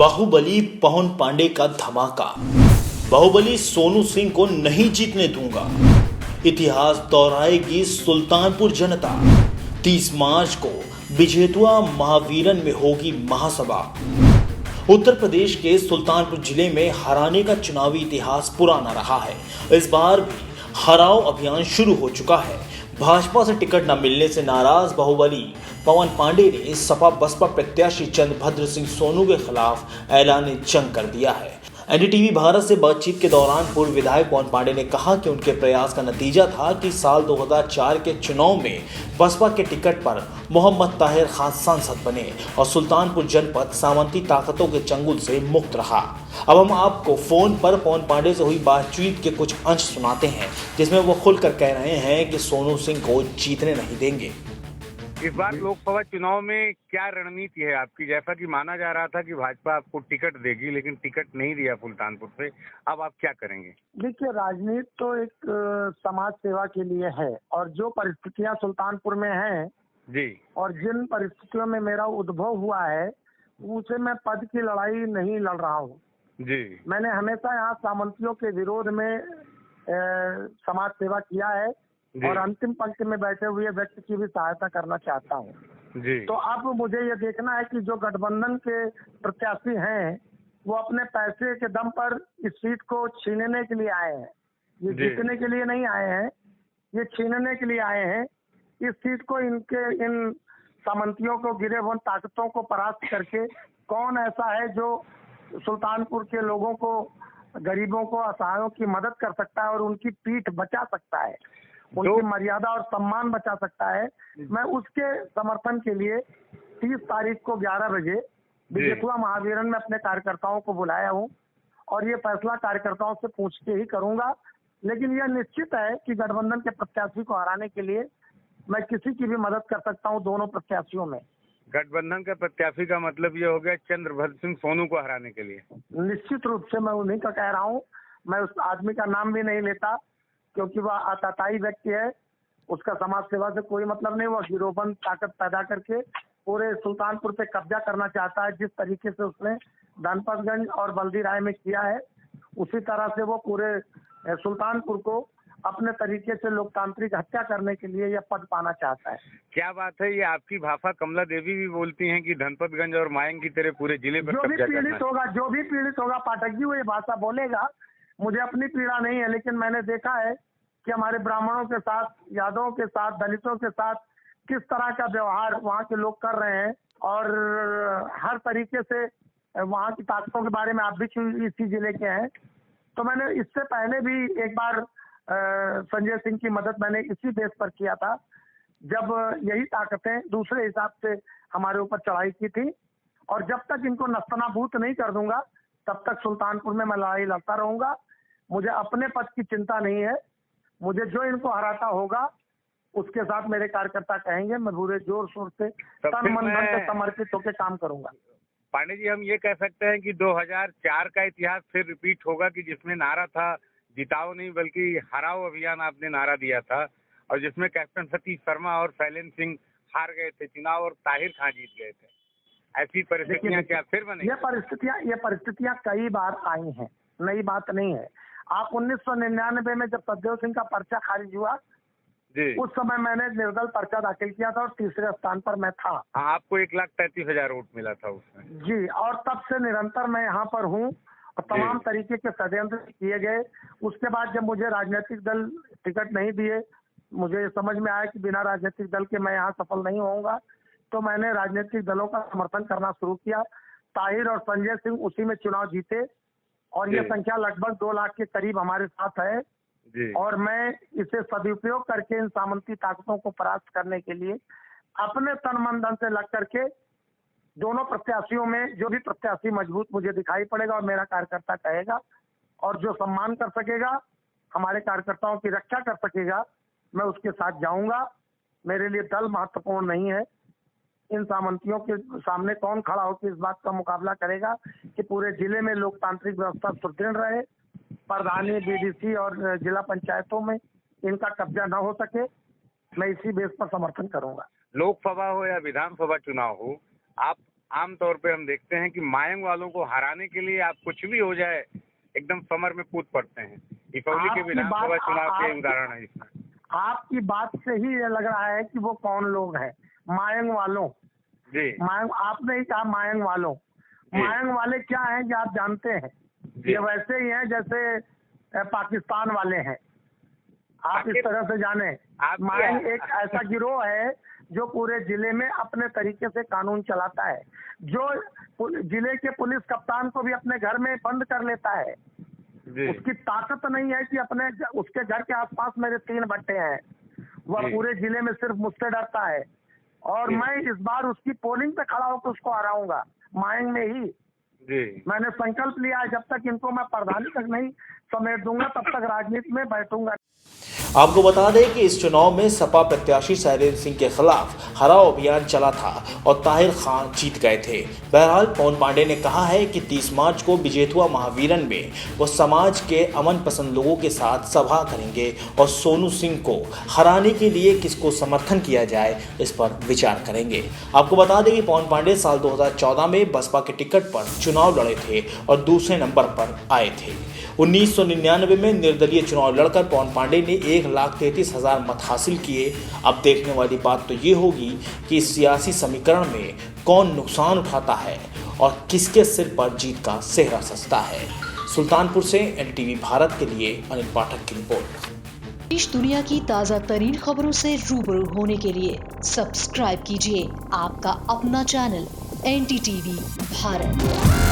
बाहुबली पवन पांडे का धमाका। बाहुबली सोनू सिंह को नहीं जीतने दूंगा। इतिहास दोहराएगी सुल्तानपुर जनता। 30 मार्च को बिजेतुआ महावीरन में होगी महासभा। उत्तर प्रदेश के सुल्तानपुर जिले में हराने का चुनावी इतिहास पुराना रहा है। इस बार भी हराओ अभियान शुरू हो चुका है। भाजपा से टिकट न मिलने से नाराज बाहुबली पवन पांडे ने सपा बसपा प्रत्याशी चंद्रभद्र सिंह सोनू के खिलाफ ऐलान जंग कर दिया है। एनडीटीवी भारत से बातचीत के दौरान पूर्व विधायक पवन पांडे ने कहा कि उनके प्रयास का नतीजा था कि साल 2004 के चुनाव में बसपा के टिकट पर मोहम्मद ताहिर खान सांसद बने और सुल्तानपुर जनपद सामंती ताकतों के चंगुल से मुक्त रहा। अब हम आपको फोन पर पवन पांडे से हुई बातचीत के कुछ अंश सुनाते हैं, जिसमें वो खुलकर कह रहे हैं कि सोनू सिंह को जीतने नहीं देंगे। इस बार लोकसभा चुनाव में क्या रणनीति है आपकी? जैसा कि माना जा रहा था कि भाजपा आपको टिकट देगी, लेकिन टिकट नहीं दिया सुल्तानपुर से, अब आप क्या करेंगे? देखिए, राजनीति तो एक समाज सेवा के लिए है और जो परिस्थितियां सुल्तानपुर में हैं जी, और जिन परिस्थितियों में मेरा उद्भव हुआ है उसे मैं पद की लड़ाई नहीं लड़ रहा हूँ जी। मैंने हमेशा यहाँ सामंतियों के विरोध में समाज सेवा किया है और अंतिम पंक्ति में बैठे हुए व्यक्ति की भी सहायता करना चाहता हूँ जी। तो अब मुझे ये देखना है कि जो गठबंधन के प्रत्याशी हैं वो अपने पैसे के दम पर इस सीट को छीनने के लिए आए हैं। ये जीतने के लिए नहीं आए हैं, ये छीनने के लिए आए हैं। इस सीट को इन सामंतियों को, गिरेबान ताकतों को परास्त करके कौन ऐसा है जो सुल्तानपुर के लोगों को, गरीबों को, असहायों की मदद कर सकता है और उनकी पीठ बचा सकता है, उनकी मर्यादा और सम्मान बचा सकता है। मैं उसके समर्थन के लिए 30 तारीख को 11 बजे बिजेतुआ महावीरन में अपने कार्यकर्ताओं को बुलाया हूं और ये फैसला कार्यकर्ताओं से पूछ के ही करूंगा। लेकिन यह निश्चित है कि गठबंधन के प्रत्याशी को हराने के लिए मैं किसी की भी मदद कर सकता हूं, दोनों प्रत्याशियों में। गठबंधन के प्रत्याशी का मतलब ये हो गया चंद्रभद्र सिंह सोनू को हराने के लिए? निश्चित रूप से मैं उन्हीं का कह रहा हूँ। मैं उस आदमी का नाम भी नहीं लेता क्योंकि वह आताताई व्यक्ति है, उसका समाज सेवा से कोई मतलब नहीं। वह गिरोहबंद ताकत पैदा करके पूरे सुल्तानपुर पे कब्जा करना चाहता है। जिस तरीके से उसने धनपतगंज और बल्दी राय में किया है, उसी तरह से वो पूरे सुल्तानपुर को अपने तरीके से लोकतांत्रिक हत्या करने के लिए यह पद पाना चाहता है। क्या बात है, ये आपकी भाफा कमला देवी भी बोलती हैं कि धनपतगंज और मायंग की तरह पूरे जिले पर जो भी पीड़ित होगा पाठक जी, वो ये भाषा बोलेगा। मुझे अपनी पीड़ा नहीं है, लेकिन मैंने देखा है कि हमारे ब्राह्मणों के साथ, यादवों के साथ, दलितों के साथ किस तरह का व्यवहार वहाँ के लोग कर रहे हैं और हर तरीके से वहाँ की ताकतों के बारे में आप भी इसी जिले के हैं। तो मैंने इससे पहले भी एक बार संजय सिंह की मदद मैंने इसी बेस पर किया था, जब यही ताकतें दूसरे हिसाब से हमारे ऊपर चढ़ाई की थी। और जब तक इनको नस्तनाबूत नहीं कर दूंगा तब तक सुल्तानपुर में मैं लड़ाई लड़ता रहूंगा। मुझे अपने पद की चिंता नहीं है। मुझे जो इनको हराता होगा उसके साथ मेरे कार्यकर्ता कहेंगे, मैं पूरे जोर शोर से तन मन धन से समर्पित होकर काम करूंगा। पांडे जी, हम ये कह सकते हैं कि 2004 का इतिहास फिर रिपीट होगा कि जिसमें नारा था जिताओ नहीं बल्कि हराओ अभियान आपने नारा दिया था, और जिसमें कैप्टन सतीश शर्मा और शैलेंद्र सिंह हार गए थे चुनाव और ताहिर खान जीत गए थे। ऐसी परिस्थितियां क्या फिर बनेंगी? ये परिस्थितियां कई बार आई हैं, नई बात नहीं है। आप 1999 में जब सतदेव सिंह का पर्चा खारिज हुआ जी, उस समय मैंने निर्दल पर्चा दाखिल किया था और तीसरे स्थान पर मैं था। हाँ, आपको 1,33,000 वोट मिला था उसमें जी। और तब से निरंतर मैं यहाँ पर हूँ और तमाम तरीके के षड्यंत्र किए गए। उसके बाद जब मुझे राजनीतिक दल टिकट नहीं दिए, मुझे समझ में आया कि बिना राजनीतिक दल के मैं यहाँ सफल नहीं होऊंगा, तो मैंने राजनीतिक दलों का समर्थन करना शुरू किया। ताहिर और संजय सिंह उसी में चुनाव जीते और ये संख्या लगभग 2 लाख के करीब हमारे साथ है जी। और मैं इसे सदुपयोग करके इन सामंती ताकतों को परास्त करने के लिए अपने तन मन धन से लग करके दोनों प्रत्याशियों में जो भी प्रत्याशी मजबूत मुझे दिखाई पड़ेगा और मेरा कार्यकर्ता कहेगा और जो सम्मान कर सकेगा, हमारे कार्यकर्ताओं की रक्षा कर सकेगा, मैं उसके साथ जाऊंगा। मेरे लिए दल महत्वपूर्ण नहीं है। इन सामंतियों के सामने कौन खड़ा होकर इस बात का मुकाबला करेगा कि पूरे जिले में लोकतांत्रिक व्यवस्था सुदृढ़ रहे, प्रधानी, बीडीसी और जिला पंचायतों में इनका कब्जा न हो सके, मैं इसी बेस पर समर्थन करूंगा। लोकसभा हो या विधानसभा चुनाव हो, आप आमतौर पे हम देखते हैं कि मायंग वालों को हराने के लिए आप कुछ भी हो जाए एकदम समर में कूद पड़ते हैं। दीपावली के विधानसभा चुनाव के उदाहरण है इसमें। आपकी बात से ही ये लग रहा है कि वो कौन लोग हैं, मायंग वालों। जी मायंग, आपने ही कहा मायंग वालों। मायंग वाले क्या हैं कि आप जानते हैं, ये वैसे ही हैं जैसे पाकिस्तान वाले हैं। आप इस तरह से जाने, मायंग एक ऐसा गिरोह है जो पूरे जिले में अपने तरीके से कानून चलाता है, जो जिले के पुलिस कप्तान को भी अपने घर में बंद कर लेता है। उसकी ताकत नहीं है कि उसके घर के आसपास मेरे 3 भट्टे हैं, वह पूरे जिले में सिर्फ मुझसे डरता है। और मैं इस बार उसकी पोलिंग पे खड़ा होकर उसको हराऊंगा, मायंग में ही। मैंने संकल्प लिया है, जब तक इनको मैं प्रधानी तक नहीं समेट दूंगा तब तक राजनीति में बैठूंगा। आपको बता दें कि इस चुनाव में सपा प्रत्याशी शैलेंद्र सिंह के खिलाफ हराव अभियान चला था और ताहिर खान जीत गए थे। बहरहाल पवन पांडे ने कहा है कि 30 मार्च को बिजेथुआ महावीरन में वो समाज के अमन पसंद लोगों के साथ सभा करेंगे और सोनू सिंह को हराने के लिए किसको समर्थन किया जाए इस पर विचार करेंगे। आपको बता दें कि पवन पांडे साल 2014 में बसपा के टिकट पर चुनाव लड़े थे और दूसरे नंबर पर आए थे। 1999 में निर्दलीय चुनाव लड़कर पवन पांडे ने 1,33,000 मत हासिल किए। अब देखने वाली बात तो ये होगी कि इस सियासी समीकरण में कौन नुकसान उठाता है और किसके सिर पर जीत का सेहरा सजता है। सुल्तानपुर से NTV भारत के लिए अनिल पाठक की रिपोर्ट। देश दुनिया की ताज़ा तरीन खबरों से रूबरू होने के लिए सब्सक्राइब कीजिए आपका अपना चैनल NTTV भारत।